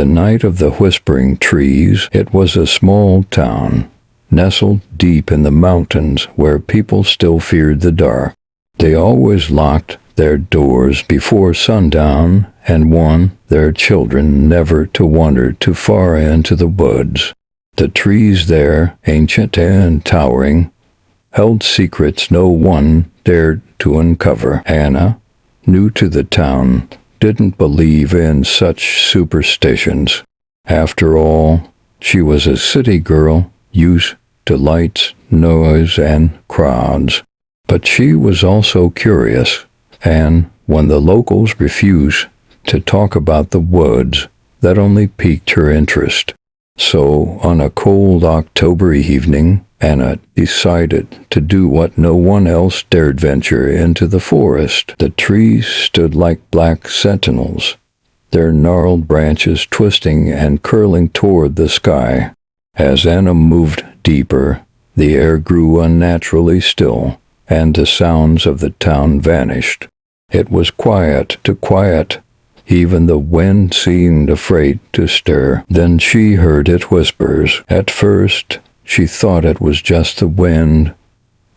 The night of the Whispering Trees. It was a small town, nestled deep in the mountains where people still feared the dark. They always locked their doors before sundown and warned their children never to wander too far into the woods. The trees there, ancient and towering, held secrets no one dared to uncover. Anna, new to the town, didn't believe in such superstitions. After all, she was a city girl, used to lights, noise, and crowds. But she was also curious, and when the locals refused to talk about the woods, that only piqued her interest. So, on a cold October evening, Anna decided to do what no one else dared venture into the forest. The trees stood like black sentinels, their gnarled branches twisting and curling toward the sky. As Anna moved deeper, the air grew unnaturally still, and the sounds of the town vanished. It was quiet too quiet. Even the wind seemed afraid to stir. Then she heard it whispers. At first, she thought it was just the wind,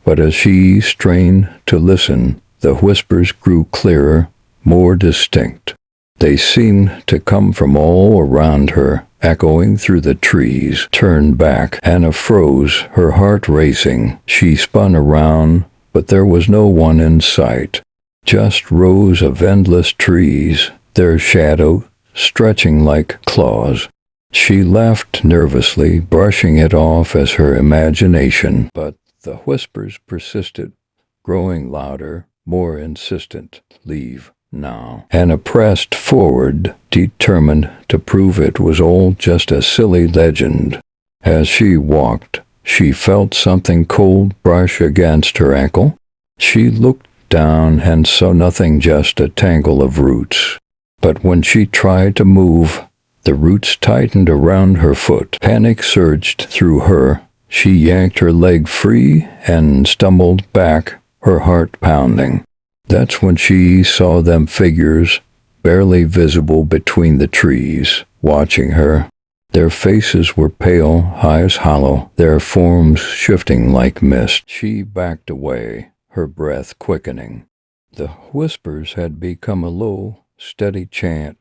but as she strained to listen, the whispers grew clearer, more distinct. They seemed to come from all around her, echoing through the trees. Turned back, Anna froze, her heart racing. She spun around, but there was no one in sight. Just rows of endless trees, their shadow stretching like claws. She laughed nervously, brushing it off as her imagination, but the whispers persisted, growing louder, more insistent. Leave now. Anna pressed forward, determined to prove it was all just a silly legend. As she walked, she felt something cold brush against her ankle. She looked down and saw nothing, just a tangle of roots. But when she tried to move, the roots tightened around her foot. Panic surged through her. She yanked her leg free and stumbled back, her heart pounding. That's when she saw them figures, barely visible between the trees, watching her. Their faces were pale, eyes hollow, their forms shifting like mist. She backed away, her breath quickening. The whispers had become a low, steady chant,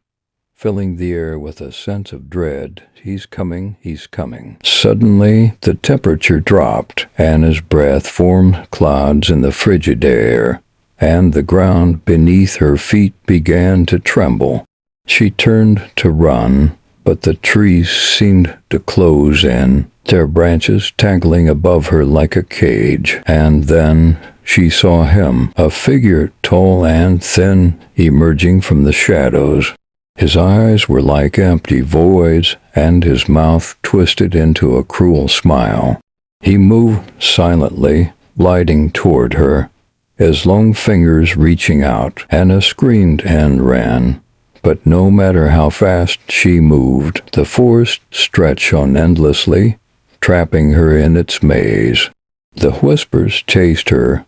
filling the air with a sense of dread. He's coming, he's coming. Suddenly, the temperature dropped. Anna's breath formed clouds in the frigid air, and the ground beneath her feet began to tremble. She turned to run, but the trees seemed to close in, their branches tangling above her like a cage. And then she saw him, a figure tall and thin, emerging from the shadows. His eyes were like empty voids, and his mouth twisted into a cruel smile. He moved silently, gliding toward her, his long fingers reaching out. Anna screamed and ran. But no matter how fast she moved, the forest stretched on endlessly, trapping her in its maze. The whispers chased her,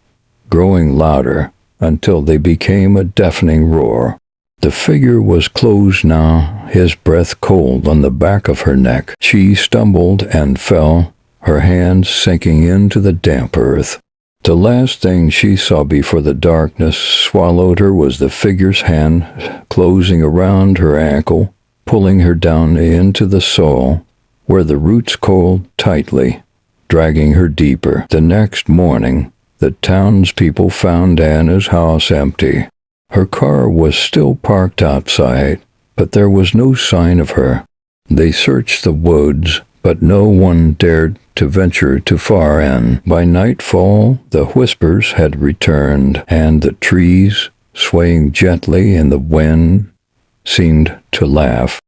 growing louder, until they became a deafening roar. The figure was close now, his breath cold on the back of her neck. She stumbled and fell, her hands sinking into the damp earth. The last thing she saw before the darkness swallowed her was the figure's hand closing around her ankle, pulling her down into the soil, where the roots coiled tightly, dragging her deeper. The next morning, the townspeople found Anna's house empty. Her car was still parked outside, but there was no sign of her. They searched the woods, but no one dared to venture too far in. By nightfall, the whispers had returned, and the trees, swaying gently in the wind, seemed to laugh.